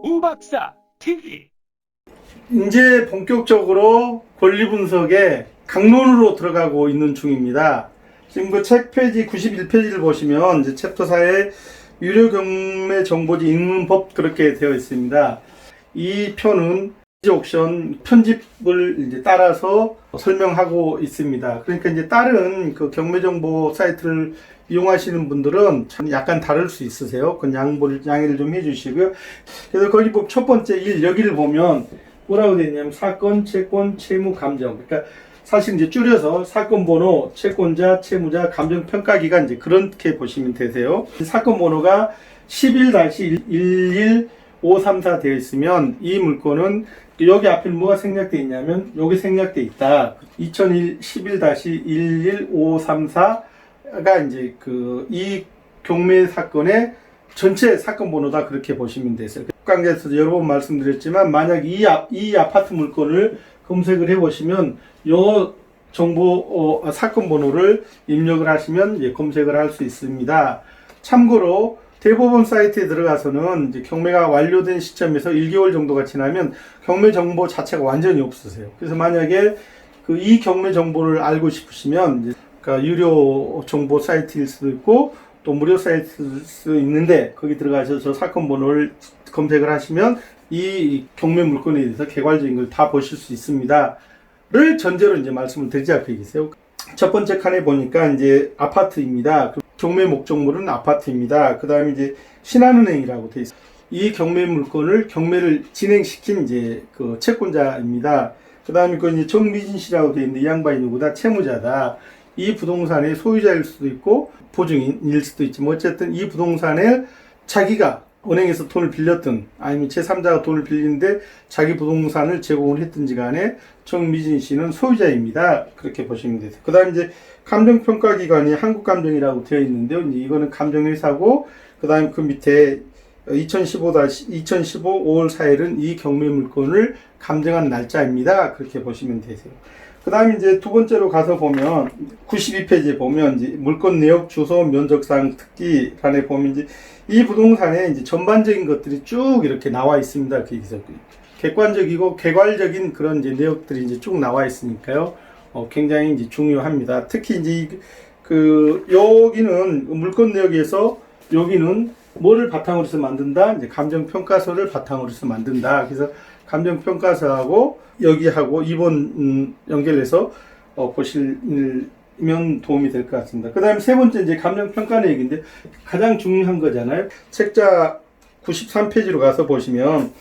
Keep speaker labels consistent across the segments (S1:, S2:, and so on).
S1: 우박사 TV.
S2: 이제 본격적으로 권리 분석에 강론으로 들어가고 있는 중입니다. 지금 그 책 페이지 91페이지를 보시면 이제 챕터 4에 유료 경매 정보지 입문법 그렇게 되어 있습니다. 이 표는 옵션 편집을 이제 따라서 설명하고 있습니다. 그러니까 이제 다른 그 경매 정보 사이트를 이용하시는 분들은 약간 다를 수 있으세요. 그 양해를 좀 해주시고요. 그래서 거기 첫 번째 1 여기를 보면 뭐라고 되어 있냐면 사건, 채권, 채무, 감정. 그러니까 사실 이제 줄여서 사건 번호, 채권자, 채무자, 감정 평가기간 이제 그렇게 보시면 되세요. 사건 번호가 11-11534 되어 있으면 이 물건은 여기 앞에 뭐가 생략되어 있냐면 여기 생략되어 있다. 2001 11-11534가 이제 이 경매 사건의 전체 사건 번호다 그렇게 보시면 되세요. 강좌에서 여러 번 말씀드렸지만 만약 이 아파트 물건을 검색을 해 보시면 요 정보 사건 번호를 입력을 하시면 검색을 할 수 있습니다. 참고로 대법원 사이트에 들어가서는 이제 경매가 완료된 시점에서 1개월 정도가 지나면 경매 정보 자체가 완전히 없으세요. 그래서 만약에 이 경매 정보를 알고 싶으시면 이제 유료 정보 사이트일 수도 있고 또 무료 사이트일 수 있는데 거기 들어가셔서 사건 번호를 검색을 하시면 이 경매 물건에 대해서 개괄적인 걸 다 보실 수 있습니다. 를 전제로 이제 말씀을 드리자 그 얘기세요. 첫 번째 칸에 보니까 이제 아파트입니다. 경매 목적물은 아파트입니다. 그 다음에 이제 신한은행이라고 되어 있어요. 이 경매 물건을 경매를 진행시킨 이제 그 채권자입니다. 그 다음에 이제 정미진 씨라고 되어 있는데 이 양반이 누구다? 채무자다. 이 부동산의 소유자일 수도 있고 보증인일 수도 있지만 어쨌든 이 부동산에 자기가 은행에서 돈을 빌렸든 아니면 제3자가 돈을 빌리는데 자기 부동산을 제공을 했든지 간에 정미진 씨는 소유자입니다. 그렇게 보시면 되세요. 그 다음에 이제 감정평가기관이 한국감정이라고 되어 있는데요. 이제 이거는 감정회사고 그 다음에 그 밑에 2015 5월 4일은 이 경매 물건을 감정한 날짜입니다. 그렇게 보시면 되세요. 그 다음에 이제 두 번째로 가서 보면 92페이지에 보면 이제 물건 내역, 주소, 면적사항, 특기란에 보면 이제 이 부동산에 이제 전반적인 것들이 쭉 이렇게 나와 있습니다. 여기서 객관적이고 개괄적인 그런 이제 내역들이 이제 쭉 나와 있으니까요. 굉장히 이제 중요합니다. 특히 이제 여기는 물건 내역에서 여기는 뭐를 바탕으로 해서 만든다? 이제 감정평가서를 바탕으로 해서 만든다. 그래서 감정평가서하고 여기하고 2번 연결해서 보시면 도움이 될 것 같습니다. 그 다음에 세 번째 이제 감정평가 내역인데 가장 중요한 거잖아요. 책자 93페이지로 가서 보시면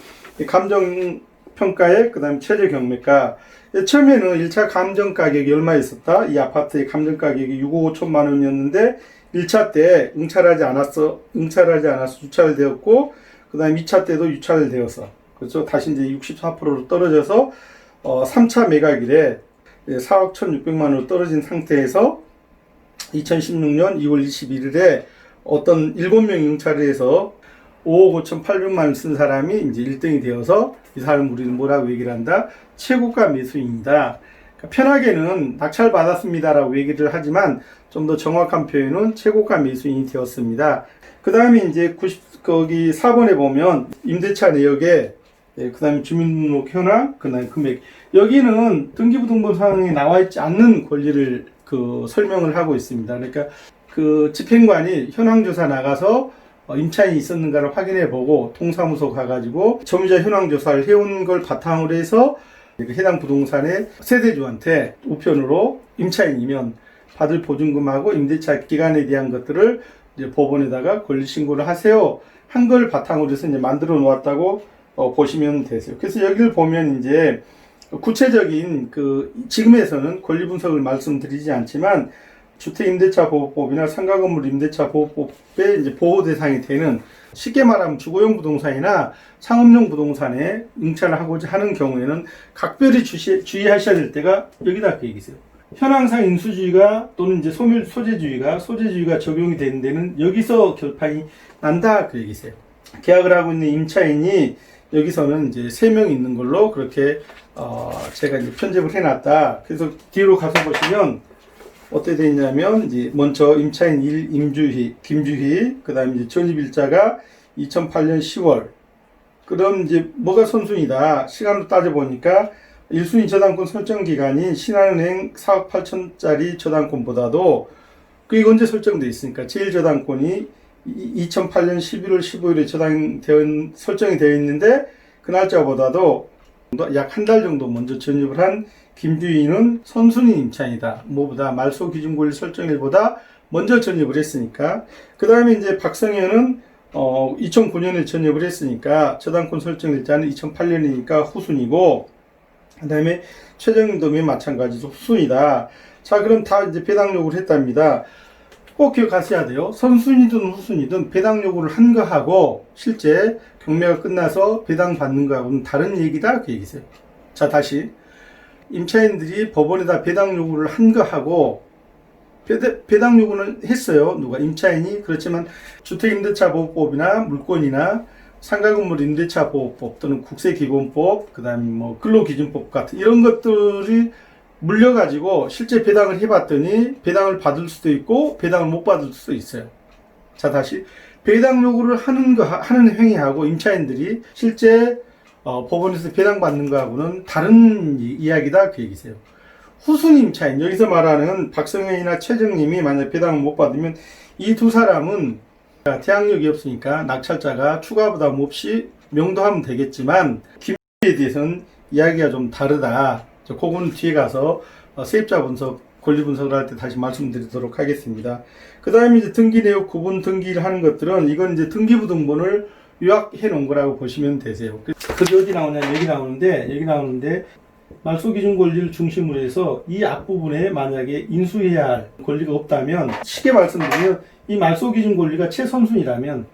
S2: 감정평가액, 그 다음에 최저 경매가 처음에는 1차 감정가격이 얼마 있었다? 이 아파트의 감정가격이 6억 5천만 원이었는데 1차 때 응찰하지 않아서 유찰되었고 그 다음에 2차 때도 유찰되어서 그렇죠. 다시 이제 64%로 떨어져서 3차 매각일에 4억 1,600만 원으로 떨어진 상태에서 2016년 2월 21일에 어떤 7명이 응찰을 해서 5억 5,800만 원 쓴 사람이 이제 1등이 되어서 이 사람 우리는 뭐라고 얘기를 한다? 최고가 매수인이다. 그러니까 편하게는 낙찰 받았습니다라고 얘기를 하지만 좀 더 정확한 표현은 최고가 매수인이 되었습니다. 그 다음에 이제 거기 4번에 보면 임대차 내역에 그 다음에 주민등록 현황, 그 다음에 금액. 여기는 등기부등본상에 나와 있지 않는 권리를 설명을 하고 있습니다. 그러니까 집행관이 현황조사 나가서 임차인이 있었는가를 확인해 보고 동사무소 가가지고 점유자 현황조사를 해온 걸 바탕으로 해서 해당 부동산의 세대주한테 우편으로 임차인이면 받을 보증금하고 임대차 기간에 대한 것들을 이제 법원에다가 권리신고를 하세요. 한 걸 바탕으로 해서 이제 만들어 놓았다고 보시면 되세요. 그래서 여기를 보면 이제 구체적인 지금에서는 권리 분석을 말씀드리지 않지만 주택임대차보호법이나 상가건물 임대차보호법의 이제 보호 대상이 되는 쉽게 말하면 주거용 부동산이나 상업용 부동산에 응찰을 하고자 하는 경우에는 각별히 주의하셔야 될 때가 여기다 그 얘기세요. 현황상 인수주의가 또는 이제 소재주의가 적용이 되는 데는 여기서 결판이 난다 그 얘기세요. 계약을 하고 있는 임차인이 여기서는 이제 3명 있는 걸로 그렇게 제가 이제 편집을 해놨다. 그래서 뒤로 가서 보시면 어떻게 되냐면 이제 먼저 임차인 1 김주희, 그 다음에 이제 전입일자가 2008년 10월. 그럼 이제 뭐가 선순위다. 시간으로 따져보니까 1순위 저당권 설정 기간인 신한은행 4억 8천짜리 저당권보다도 그게 언제 설정돼 있으니까 제일 저당권이 2008년 11월 15일에 설정이 되어 있는데 그 날짜보다도 약 한 달 정도 먼저 전입을 한 김주희는 선순위 임차인이다. 뭐보다 말소 기준 권리 설정일보다 먼저 전입을 했으니까. 그 다음에 이제 박성현은 2009년에 전입을 했으니까 저당권 설정 일자는 2008년이니까 후순위고, 그 다음에 최정임도 마찬가지로 후순위다. 자, 그럼 다 이제 배당 요구를 했답니다. 꼭 기억하셔야 돼요. 선순위든 후순위든 배당 요구를 한 거하고 실제 경매가 끝나서 배당 받는 거하고는 다른 얘기다, 그 얘기세요. 자, 다시 임차인들이 법원에다 배당 요구를 한 거하고 배당 요구는 했어요. 누가? 임차인이. 그렇지만 주택임대차보호법이나 물권이나 상가건물 임대차보호법 또는 국세기본법, 그 다음에 뭐 근로기준법 같은 이런 것들이 물려가지고 실제 배당을 해봤더니 배당을 받을 수도 있고 배당을 못 받을 수도 있어요. 자, 다시 배당 요구를 하는 행위하고 임차인들이 실제 법원에서 배당 받는 거하고는 다른 이야기다, 그 얘기세요. 후순위 임차인, 여기서 말하는 박성현이나 최정님이 만약 배당을 못 받으면 이 두 사람은 대항력이 없으니까 낙찰자가 추가 부담 없이 명도하면 되겠지만 김에 대해서는 이야기가 좀 다르다. 그거는 뒤에 가서 세입자 분석, 권리 분석을 할 때 다시 말씀드리도록 하겠습니다. 그 다음에 이제 등기 내역 구분 등기를 하는 것들은 이건 이제 등기부 등본을 요약해 놓은 거라고 보시면 되세요. 그게 어디 나오냐면 여기 나오는데 말소 기준 권리를 중심으로 해서 이 앞부분에 만약에 인수해야 할 권리가 없다면, 쉽게 말씀드리면 이 말소 기준 권리가 최선순위라면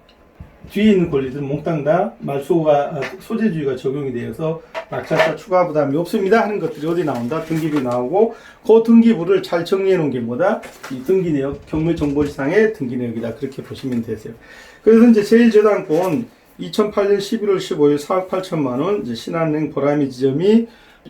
S2: 뒤에 있는 권리들은 몽땅 다 말소가 소재주의가 적용이 되어서 낙찰자 추가 부담이 없습니다 하는 것들이 어디 나온다? 등기부에 나오고, 그 등기부를 잘 정리해 놓은 게 뭐다? 이 등기 내역, 경매 정보지상의 등기 내역이다. 그렇게 보시면 되세요. 그래서 이제 제일 저당권 2008년 11월 15일 4억 8천만 원, 이제 신한은행 보라미 지점이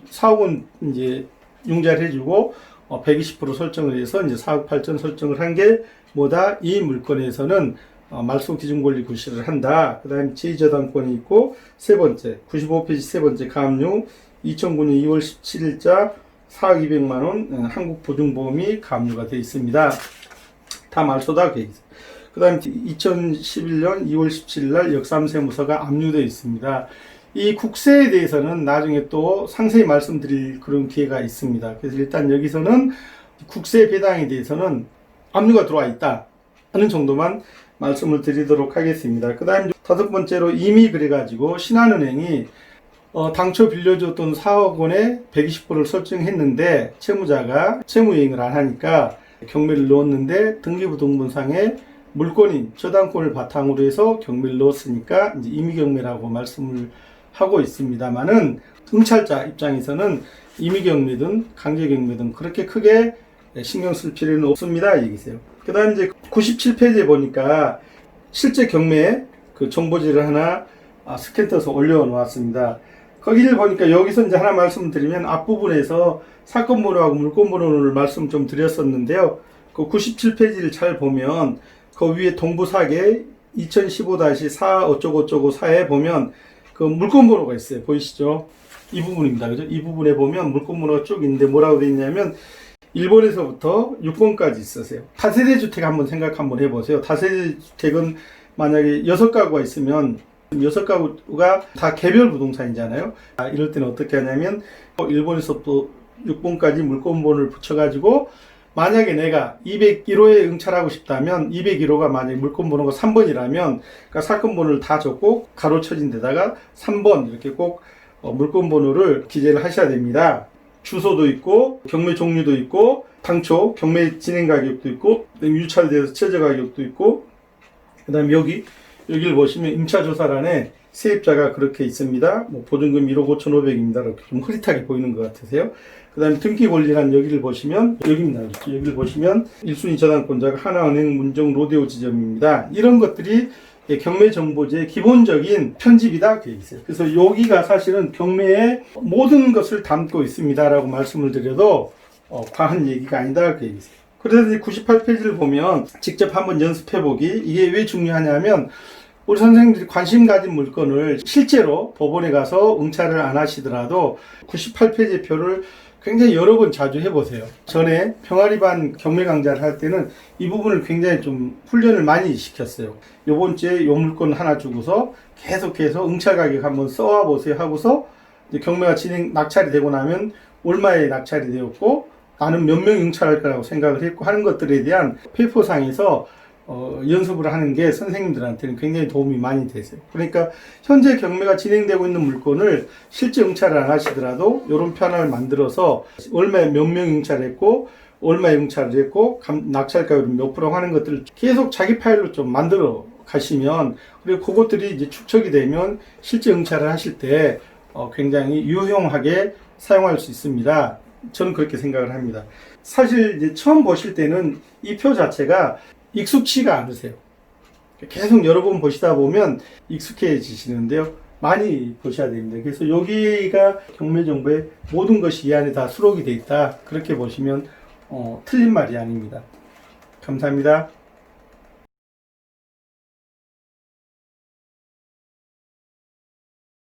S2: 4억 원 이제 융자를 해주고 120% 설정을 해서 이제 4억 8천 설정을 한 게 뭐다? 이 물건에서는 말소 기준 권리 구실을 한다. 그 다음에 제2저당권이 있고, 세 번째 95페이지 세 번째 가압류 2009년 2월 17일자 4억 200만 원 한국보증보험이 가압류가 되어 있습니다. 다 말소다, 그 다음에 2011년 2월 17일 날 역삼세무서가 압류되어 있습니다. 이 국세에 대해서는 나중에 또 상세히 말씀드릴 그런 기회가 있습니다. 그래서 일단 여기서는 국세 배당에 대해서는 압류가 들어와 있다 하는 정도만 말씀을 드리도록 하겠습니다. 그 다음에 다섯 번째로 이미 그래가지고 신한은행이 당초 빌려줬던 4억 원에 120%를 설정했는데 채무자가 채무이행을 안 하니까 경매를 넣었는데 등기부 등본상에 물권인 저당권을 바탕으로 해서 경매를 넣었으니까 이제 임의경매라고 말씀을 하고 있습니다만은, 응찰자 입장에서는 임의경매든 강제경매든 그렇게 크게 신경 쓸 필요는 없습니다, 얘기세요. 그 다음에 이제 97페이지에 보니까 실제 경매 그 정보지를 하나 스캔 떠서 올려 놓았습니다. 거기를 보니까 여기서 이제 하나 말씀드리면 앞부분에서 사건 번호하고 물건 번호를 말씀 좀 드렸었는데요. 그 97페이지를 잘 보면 그 위에 동부사계 2015-4 어쩌고저쩌고 4에 보면 그 물건 번호가 있어요. 보이시죠? 이 부분입니다. 그죠? 이 부분에 보면 물건 번호가 쭉 있는데 뭐라고 되어 있냐면 1번에서부터 6번까지 있으세요. 다세대 주택 한번 생각 한번 해보세요. 다세대 주택은 만약에 6가구가 있으면 6가구가 다 개별 부동산이잖아요. 이럴 때는 어떻게 하냐면 1번에서부터 6번까지 물건 번호를 붙여가지고, 만약에 내가 201호에 응찰하고 싶다면 201호가 만약에 물건 번호가 3번이라면 그러니까 사건 번호를 다 적고 가로 쳐진 데다가 3번 이렇게 꼭 물건 번호를 기재를 하셔야 됩니다. 주소도 있고 경매 종류도 있고 당초 경매 진행 가격도 있고 유찰돼서 최저 가격도 있고, 그 다음에 여기를 보시면 임차조사란에 세입자가 그렇게 있습니다. 뭐 보증금 1억 5,500입니다. 이렇게 좀 흐릿하게 보이는 것 같으세요. 그 다음에 등기 권리란 여기를 보시면 여기입니다. 여기를 보시면 1순위 저당권자가 하나은행 문정 로데오 지점입니다. 이런 것들이 경매 정보지의 기본적인 편집이다, 그 얘기세요. 그래서 여기가 사실은 경매의 모든 것을 담고 있습니다라고 말씀을 드려도 과한 얘기가 아니다, 그 얘기세요. 그래서 98페이지를 보면 직접 한번 연습해 보기, 이게 왜 중요하냐면 우리 선생님들이 관심 가진 물건을 실제로 법원에 가서 응찰을 안 하시더라도 98페이지 표를 굉장히 여러 번 자주 해보세요. 전에 평화리반 경매 강좌를 할 때는 이 부분을 굉장히 좀 훈련을 많이 시켰어요. 요번 주에 요 물건 하나 주고서 계속해서 응찰 가격 한번 써와 보세요 하고서 이제 경매가 낙찰이 되고 나면 얼마에 낙찰이 되었고 나는 몇 명 응찰할 거라고 생각을 했고 하는 것들에 대한 페이퍼상에서 연습을 하는 게 선생님들한테는 굉장히 도움이 많이 되세요. 그러니까 현재 경매가 진행되고 있는 물건을 실제 응찰을 안 하시더라도 이런 편을 만들어서 얼마에 몇 명 응찰했고 얼마에 응찰을 했고 낙찰가율 몇 프로 하는 것들을 계속 자기 파일로 좀 만들어 가시면 그리고 그것들이 이제 축적이 되면 실제 응찰을 하실 때 굉장히 유용하게 사용할 수 있습니다. 저는 그렇게 생각을 합니다. 사실 이제 처음 보실 때는 이 표 자체가 익숙치가 않으세요. 계속 여러 번 보시다 보면 익숙해지시는데요. 많이 보셔야 됩니다. 그래서 여기가 경매정보의 모든 것이 이 안에 다 수록이 되어 있다. 그렇게 보시면 틀린 말이 아닙니다. 감사합니다.